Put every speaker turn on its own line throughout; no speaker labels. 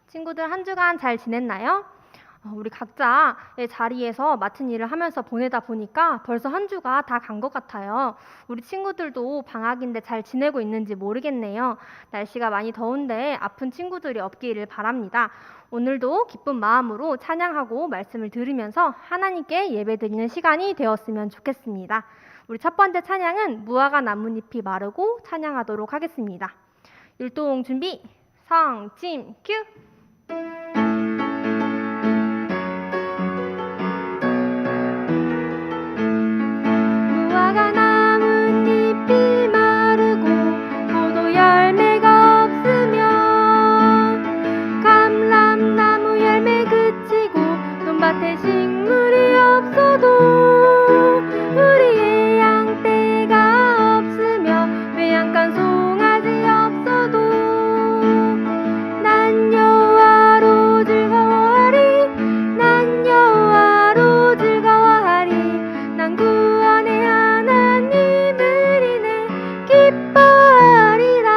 친구들 한 주간 잘 지냈나요? 우리 각자의 자리에서 맡은 일을 하면서 보내다 보니까 벌써 한 주가 다 간 것 같아요. 우리 친구들도 방학인데 잘 지내고 있는지 모르겠네요. 날씨가 많이 더운데 아픈 친구들이 없기를 바랍니다. 오늘도 기쁜 마음으로 찬양하고 말씀을 들으면서 하나님께 예배드리는 시간이 되었으면 좋겠습니다. 우리 첫 번째 찬양은 무화과 나뭇잎이 마르고 찬양하도록 하겠습니다. 율동 준비, 성짐 큐! 무화과 나뭇잎이 마르고 포도 열매가 없으면 감람나무 열매 그치고 논밭에 식물이 없어도 우리의 양떼가 없으며 외양간 송아지 없어도 난 여호와로 즐거워하리 난 여호와로 즐거워하리 난 구원의 하나님을 인해 기뻐하리라.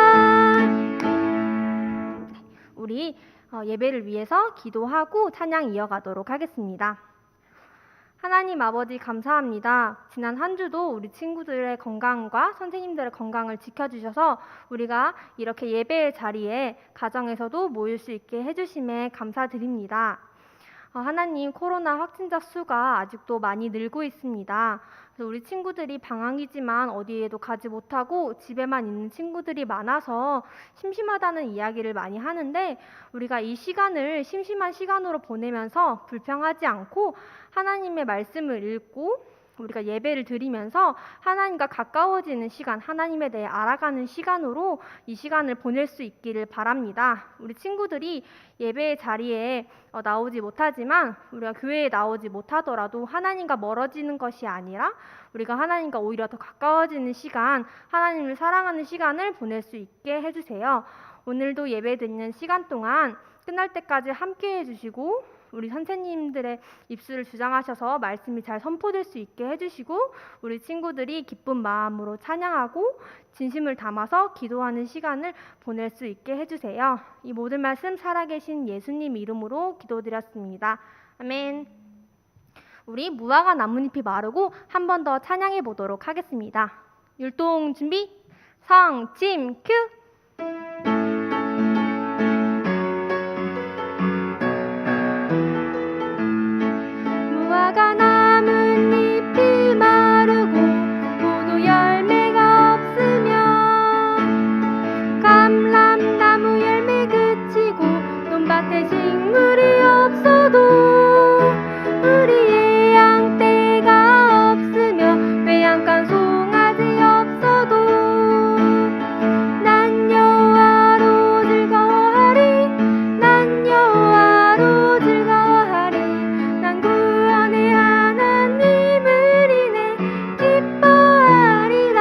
우리 예배를 위해서 기도하고 찬양 이어가도록 하겠습니다. 하나님 아버지 감사합니다. 지난 한 주도 우리 친구들의 건강과 선생님들의 건강을 지켜주셔서 우리가 이렇게 예배의 자리에 가정에서도 모일 수 있게 해주심에 감사드립니다. 하나님, 코로나 확진자 수가 아직도 많이 늘고 있습니다. 그래서 우리 친구들이 방학이지만 어디에도 가지 못하고 집에만 있는 친구들이 많아서 심심하다는 이야기를 많이 하는데 우리가 이 시간을 심심한 시간으로 보내면서 불평하지 않고 하나님의 말씀을 읽고 우리가 예배를 드리면서 하나님과 가까워지는 시간, 하나님에 대해 알아가는 시간으로 이 시간을 보낼 수 있기를 바랍니다. 우리 친구들이 예배의 자리에 나오지 못하지만 우리가 교회에 나오지 못하더라도 하나님과 멀어지는 것이 아니라 우리가 하나님과 오히려 더 가까워지는 시간, 하나님을 사랑하는 시간을 보낼 수 있게 해주세요. 오늘도 예배 드리는 시간 동안 끝날 때까지 함께 해주시고 우리 선생님들의 입술을 주장하셔서 말씀이 잘 선포될 수 있게 해주시고 우리 친구들이 기쁜 마음으로 찬양하고 진심을 담아서 기도하는 시간을 보낼 수 있게 해주세요. 이 모든 말씀 살아계신 예수님 이름으로 기도드렸습니다. 아멘. 우리 무화과 나뭇잎이 마르고 한 번 더 찬양해 보도록 하겠습니다. 율동 준비, 성짐 큐! 무화과 나뭇잎이 마르고 포도 열매가 없으면 감람나무 열매 그치고 논밭에 식물이 없어도 우리의 양떼가 없으며 외양간 송아지 없어도 난 여호와로 즐거워하리 난 여호와로 즐거워하리 난 구원의 하나님을 인해 기뻐하리라.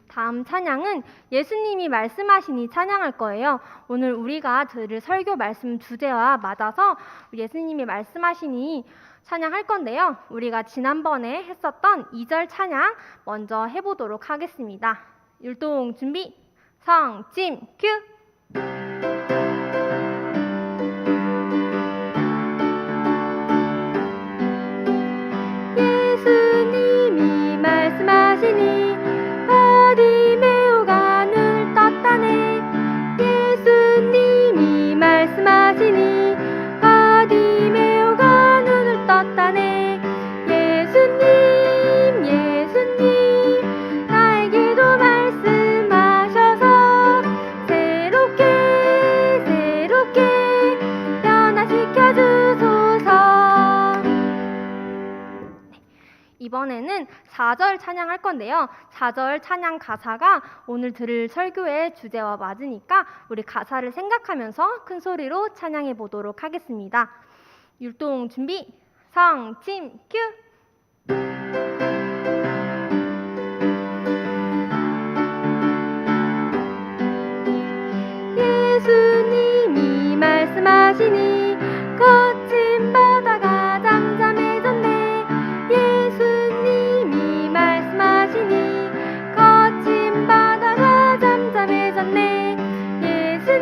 다음 찬양은 예수님이 말씀하시니 찬양할 거예요. 오늘 우리가 들을 설교 말씀 주제와 맞아서 예수님이 말씀하시니 찬양할 건데요. 우리가 지난번에 했었던 2절 찬양 먼저 해보도록 하겠습니다. 율동 준비, 성짐 큐! 예수님이 말씀하시니 바디메오가 눈을 떴다네. 예수님이 말씀하시니 바디메오가 눈을 떴다네. 예수님 예수님 나에게도 말씀하셔서 새롭게 변화시켜 주소서. 이번에는 4절 찬양할 건데요. 4절 찬양 가사가 오늘 들을 설교의 주제와 맞으니까 우리 가사를 생각하면서 큰 소리로 찬양해 보도록 하겠습니다. 율동 준비, 성짐 큐! 예수님이 말씀하시니 거친 바다가 잠잠해졌네. 예수님이 말씀하시니 거친 바다가 잠잠해졌네. 예수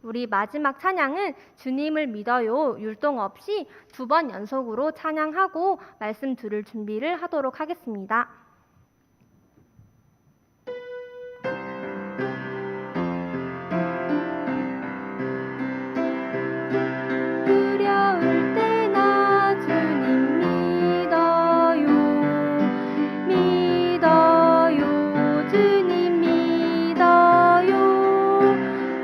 우리 마지막 찬양은 주님을 믿어요 율동 없이 2번 연속으로 찬양하고 말씀 들을 준비를 하도록 하겠습니다. 두려울 때나 주님 믿어요 믿어요 주님 믿어요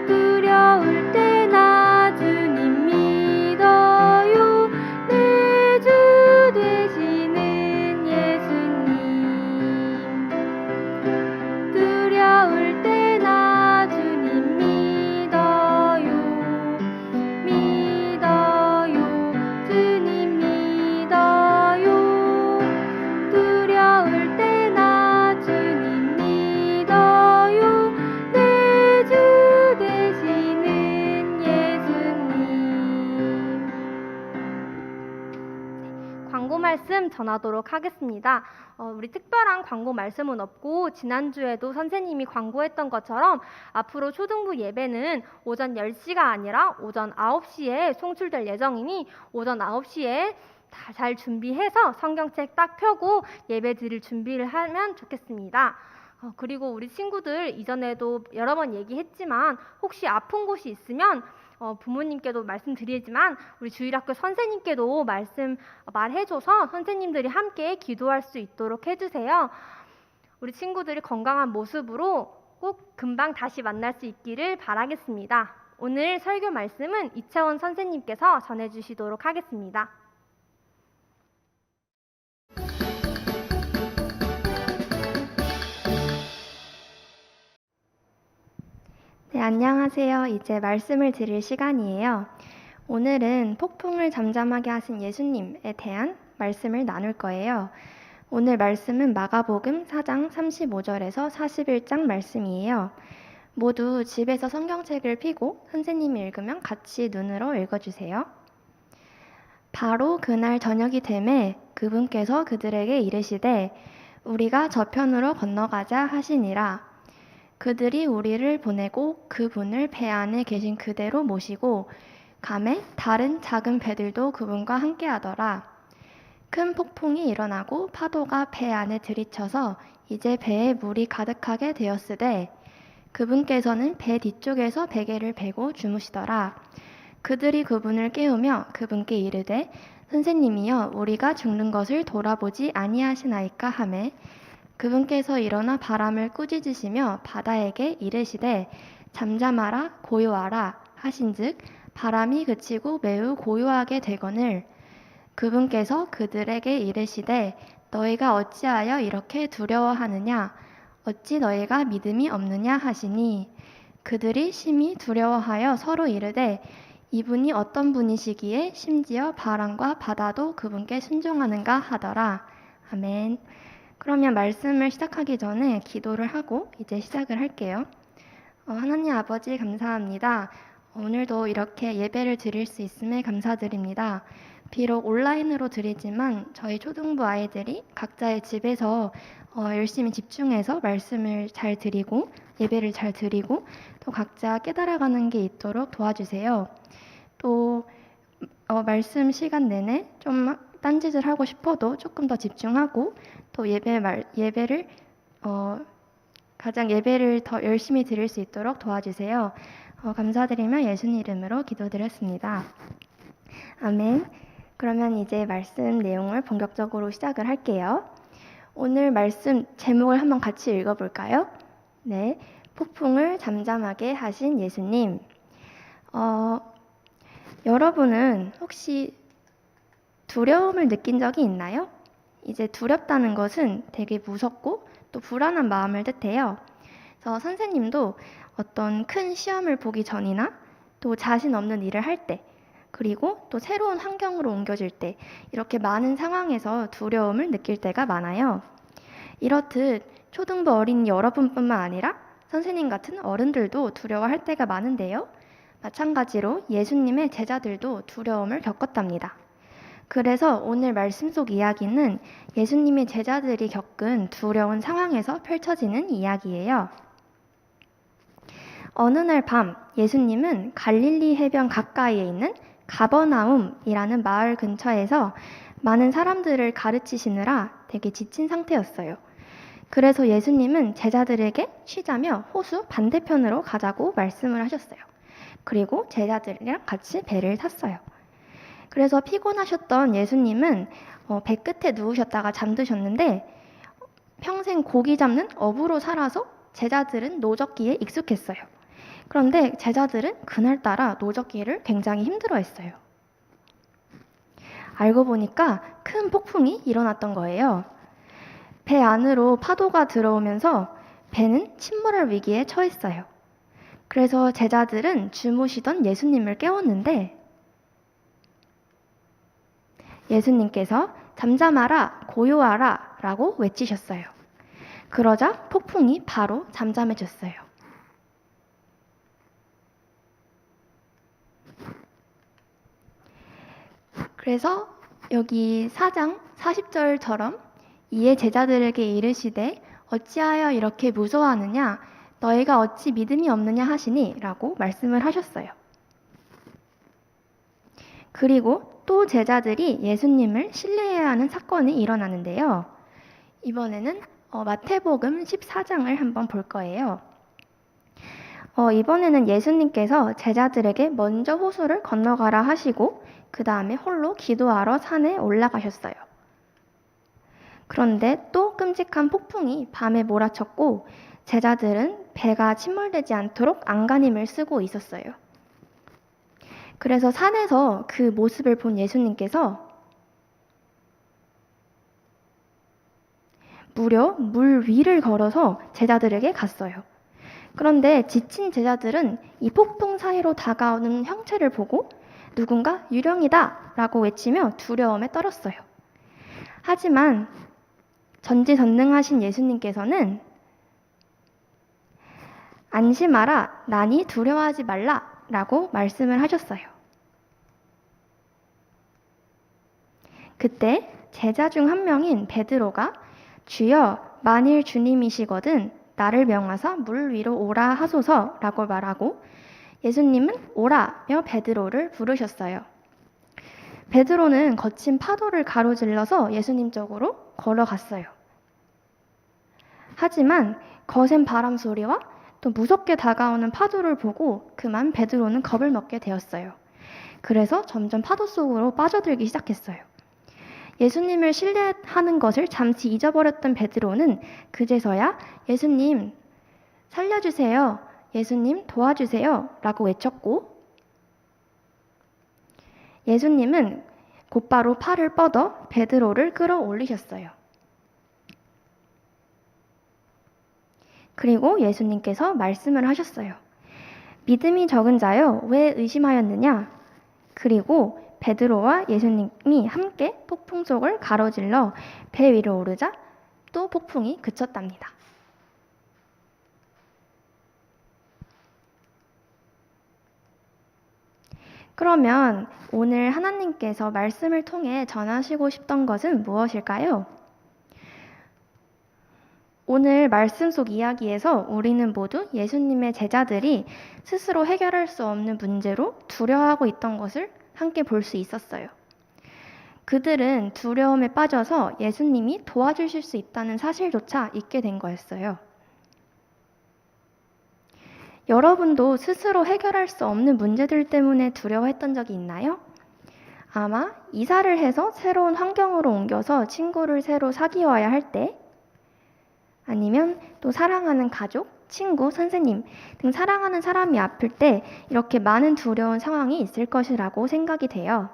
두려울 때나 주님 믿어요 내 주 되시는 예수님 두려울 때나 주님 믿어요 믿어요 주님 믿어요 두려울 때나 주님 믿어요 내 주 되시는 예수님. 광고 말씀 전하도록 하겠습니다. 우리 특별한 광고 말씀은 없고 지난주에도 선생님이 광고했던 것처럼 앞으로 초등부 예배는 오전 10시가 아니라 오전 9시에 송출될 예정이니 오전 9시에 다 잘 준비해서 성경책 딱 펴고 예배 드릴 준비를 하면 좋겠습니다. 그리고 우리 친구들 이전에도 여러 번 얘기했지만 혹시 아픈 곳이 있으면 부모님께도 말씀드리지만 우리 주일학교 선생님께도 말해줘서 선생님들이 함께 기도할 수 있도록 해주세요. 우리 친구들이 건강한 모습으로 꼭 금방 다시 만날 수 있기를 바라겠습니다. 오늘 설교 말씀은 이채원 선생님께서 전해주시도록 하겠습니다. 네, 안녕하세요. 이제 말씀을 드릴 시간이에요. 오늘은 폭풍을 잠잠하게 하신 예수님에 대한 말씀을 나눌 거예요. 오늘 말씀은 마가복음 4장 35절에서 41장 말씀이에요. 모두 집에서 성경책을 펴고 선생님이 읽으면 같이 눈으로 읽어주세요. 바로 그날 저녁이 되매 그분께서 그들에게 이르시되 우리가 저편으로 건너가자 하시니라. 그들이 우리를 보내고 그분을 배 안에 계신 그대로 모시고 가매 다른 작은 배들도 그분과 함께하더라. 큰 폭풍이 일어나고 파도가 배 안에 들이쳐서 이제 배에 물이 가득하게 되었으되 그분께서는 배 뒤쪽에서 베개를 베고 주무시더라. 그들이 그분을 깨우며 그분께 이르되 선생님이여 우리가 죽는 것을 돌아보지 아니하시나이까 하매 그분께서 일어나 바람을 꾸짖으시며 바다에게 이르시되 잠잠하라 고요하라 하신즉 바람이 그치고 매우 고요하게 되거늘 그분께서 그들에게 이르시되 너희가 어찌하여 이렇게 두려워하느냐 어찌 너희가 믿음이 없느냐 하시니 그들이 심히 두려워하여 서로 이르되 이분이 어떤 분이시기에 심지어 바람과 바다도 그분께 순종하는가 하더라. 아멘. 그러면 말씀을 시작하기 전에 기도를 하고 이제 시작을 할게요. 하나님 아버지 감사합니다. 오늘도 이렇게 예배를 드릴 수 있음에 감사드립니다. 비록 온라인으로 드리지만 저희 초등부 아이들이 각자의 집에서 열심히 집중해서 말씀을 잘 드리고 예배를 잘 드리고 또 각자 깨달아가는 게 있도록 도와주세요. 또 말씀 시간 내내 좀 딴짓을 하고 싶어도 조금 더 집중하고 또 예배를 가장 예배를 더 열심히 드릴 수 있도록 도와주세요. 감사드리며 예수님 이름으로 기도드렸습니다. 아멘. 그러면 이제 말씀 내용을 본격적으로 시작을 할게요. 오늘 말씀 제목을 한번 같이 읽어볼까요? 네, 폭풍을 잠잠하게 하신 예수님. 여러분은 혹시 두려움을 느낀 적이 있나요? 이제 두렵다는 것은 되게 무섭고 또 불안한 마음을 뜻해요. 그래서 선생님도 어떤 큰 시험을 보기 전이나 또 자신 없는 일을 할 때, 그리고 또 새로운 환경으로 옮겨질 때 이렇게 많은 상황에서 두려움을 느낄 때가 많아요. 이렇듯 초등부 어린이 여러분뿐만 아니라 선생님 같은 어른들도 두려워할 때가 많은데요. 마찬가지로 예수님의 제자들도 두려움을 겪었답니다. 그래서 오늘 말씀 속 이야기는 예수님의 제자들이 겪은 두려운 상황에서 펼쳐지는 이야기예요. 어느 날 밤 예수님은 갈릴리 해변 가까이에 있는 가버나움이라는 마을 근처에서 많은 사람들을 가르치시느라 되게 지친 상태였어요. 그래서 예수님은 제자들에게 쉬자며 호수 반대편으로 가자고 말씀을 하셨어요. 그리고 제자들이랑 같이 배를 탔어요. 그래서 피곤하셨던 예수님은 배 끝에 누우셨다가 잠드셨는데 평생 고기 잡는 어부로 살아서 제자들은 노젓기에 익숙했어요. 그런데 제자들은 그날따라 노젓기를 굉장히 힘들어했어요. 알고 보니까 큰 폭풍이 일어났던 거예요. 배 안으로 파도가 들어오면서 배는 침몰할 위기에 처했어요. 그래서 제자들은 주무시던 예수님을 깨웠는데 예수님께서 잠잠하라, 고요하라 라고 외치셨어요. 그러자 폭풍이 바로 잠잠해졌어요. 그래서 여기 4장 40절처럼 이에 제자들에게 이르시되 어찌하여 이렇게 무서워하느냐 너희가 어찌 믿음이 없느냐 하시니 라고 말씀을 하셨어요. 그리고 또 제자들이 예수님을 신뢰해야 하는 사건이 일어나는데요. 이번에는 마태복음 14장을 한번 볼 거예요. 이번에는 예수님께서 제자들에게 먼저 호수를 건너가라 하시고 그 다음에 홀로 기도하러 산에 올라가셨어요. 그런데 또 끔찍한 폭풍이 밤에 몰아쳤고 제자들은 배가 침몰되지 않도록 안간힘을 쓰고 있었어요. 그래서 산에서 그 모습을 본 예수님께서 무려 물 위를 걸어서 제자들에게 갔어요. 그런데 지친 제자들은 이 폭풍 사이로 다가오는 형체를 보고 누군가 유령이다 라고 외치며 두려움에 떨었어요. 하지만 전지전능하신 예수님께서는 안심하라, 나니 두려워하지 말라 라고 말씀을 하셨어요. 그때 제자 중 한 명인 베드로가 주여 만일 주님이시거든 나를 명하사 물 위로 오라 하소서라고 말하고 예수님은 오라며 베드로를 부르셨어요. 베드로는 거친 파도를 가로질러서 예수님 쪽으로 걸어갔어요. 하지만 거센 바람 소리와 또 무섭게 다가오는 파도를 보고 그만 베드로는 겁을 먹게 되었어요. 그래서 점점 파도 속으로 빠져들기 시작했어요. 예수님을 신뢰하는 것을 잠시 잊어버렸던 베드로는 그제서야 예수님 살려주세요. 예수님 도와주세요. 라고 외쳤고 예수님은 곧바로 팔을 뻗어 베드로를 끌어올리셨어요. 그리고 예수님께서 말씀을 하셨어요. 믿음이 적은 자여 왜 의심하였느냐? 그리고 베드로와 예수님이 함께 폭풍 속을 가로질러 배 위로 오르자 또 폭풍이 그쳤답니다. 그러면 오늘 하나님께서 말씀을 통해 전하시고 싶던 것은 무엇일까요? 오늘 말씀 속 이야기에서 우리는 모두 예수님의 제자들이 스스로 해결할 수 없는 문제로 두려워하고 있던 것을 함께 볼 수 있었어요. 그들은 두려움에 빠져서 예수님이 도와주실 수 있다는 사실조차 잊게 된 거였어요. 여러분도 스스로 해결할 수 없는 문제들 때문에 두려워했던 적이 있나요? 아마 이사를 해서 새로운 환경으로 옮겨서 친구를 새로 사귀어야 할 때, 아니면 또 사랑하는 가족, 친구, 선생님 등 사랑하는 사람이 아플 때 이렇게 많은 두려운 상황이 있을 것이라고 생각이 돼요.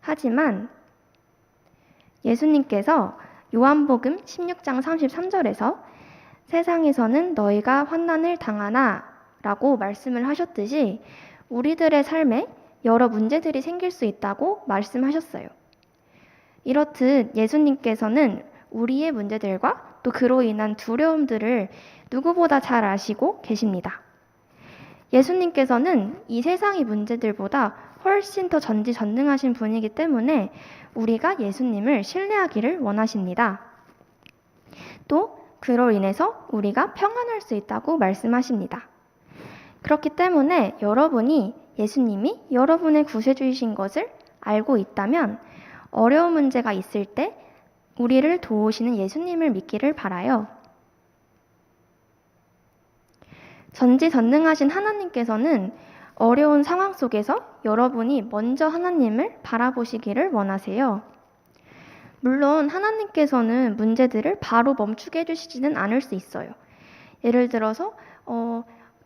하지만 예수님께서 요한복음 16장 33절에서 세상에서는 너희가 환난을 당하나 라고 말씀을 하셨듯이 우리들의 삶에 여러 문제들이 생길 수 있다고 말씀하셨어요. 이렇듯 예수님께서는 우리의 문제들과 또 그로 인한 두려움들을 누구보다 잘 아시고 계십니다. 예수님께서는 이 세상의 문제들보다 훨씬 더 전지전능하신 분이기 때문에 우리가 예수님을 신뢰하기를 원하십니다. 또 그로 인해서 우리가 평안할 수 있다고 말씀하십니다. 그렇기 때문에 여러분이 예수님이 여러분의 구세주이신 것을 알고 있다면 어려운 문제가 있을 때 우리를 도우시는 예수님을 믿기를 바라요. 전지전능하신 하나님께서는 어려운 상황 속에서 여러분이 먼저 하나님을 바라보시기를 원하세요. 물론 하나님께서는 문제들을 바로 멈추게 해주시지는 않을 수 있어요. 예를 들어서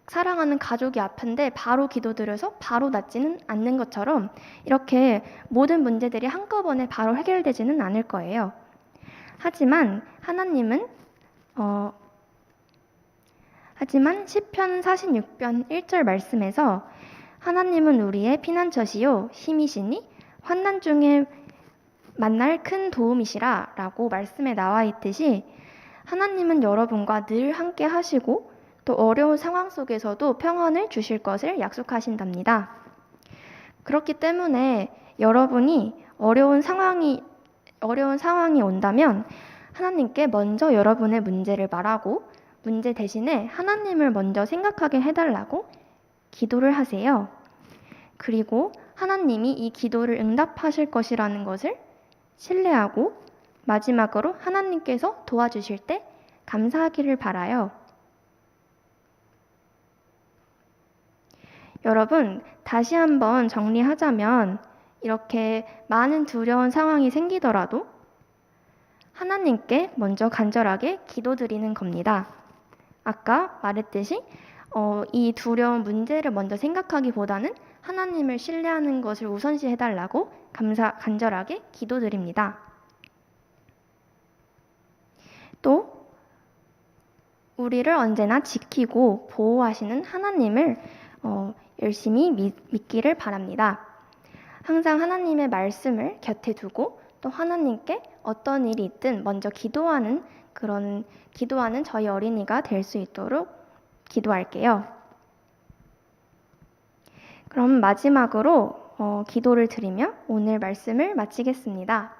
사랑하는 가족이 아픈데 바로 기도드려서 바로 낫지는 않는 것처럼 이렇게 모든 문제들이 한꺼번에 바로 해결되지는 않을 거예요. 하지만 시편 46편 1절 말씀에서 하나님은 우리의 피난처시요 힘이시니 환난 중에 만날 큰 도움이시라 라고 말씀에 나와 있듯이 하나님은 여러분과 늘 함께 하시고 또 어려운 상황 속에서도 평안을 주실 것을 약속하신답니다. 그렇기 때문에 여러분이 어려운 상황이 온다면 하나님께 먼저 여러분의 문제를 말하고 문제 대신에 하나님을 먼저 생각하게 해달라고 기도를 하세요. 그리고 하나님이 이 기도를 응답하실 것이라는 것을 신뢰하고 마지막으로 하나님께서 도와주실 때 감사하기를 바라요. 여러분, 다시 한번 정리하자면 이렇게 많은 두려운 상황이 생기더라도 하나님께 먼저 간절하게 기도드리는 겁니다. 아까 말했듯이 이 두려운 문제를 먼저 생각하기보다는 하나님을 신뢰하는 것을 우선시해달라고 간절하게 기도드립니다. 또 우리를 언제나 지키고 보호하시는 하나님을 열심히 믿기를 바랍니다. 항상 하나님의 말씀을 곁에 두고 또 하나님께 어떤 일이 있든 먼저 기도하는 저희 어린이가 될 수 있도록 기도할게요. 그럼 마지막으로 기도를 드리며 오늘 말씀을 마치겠습니다.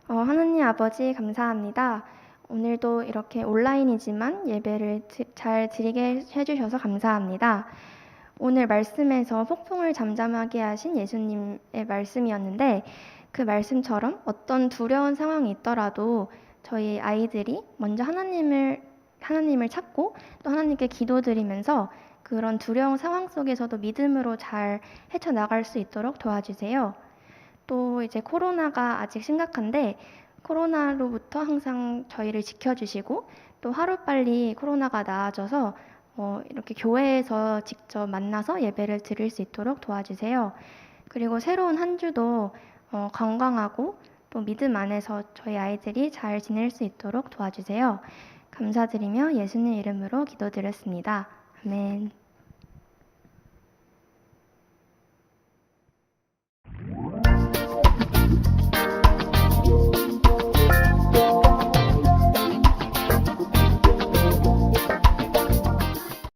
하나님 아버지 감사합니다. 오늘도 이렇게 온라인이지만 예배를 잘 드리게 해주셔서 감사합니다. 오늘 말씀에서 폭풍을 잠잠하게 하신 예수님의 말씀이었는데 그 말씀처럼 어떤 두려운 상황이 있더라도 저희 아이들이 먼저 하나님을 찾고 또 하나님께 기도드리면서 그런 두려운 상황 속에서도 믿음으로 잘 헤쳐나갈 수 있도록 도와주세요. 또 이제 코로나가 아직 심각한데 코로나로부터 항상 저희를 지켜주시고 또 하루빨리 코로나가 나아져서 이렇게 교회에서 직접 만나서 예배를 드릴 수 있도록 도와주세요. 그리고 새로운 한 주도 건강하고 또 믿음 안에서 저희 아이들이 잘 지낼 수 있도록 도와주세요. 감사드리며 예수님 이름으로 기도드렸습니다. 아멘.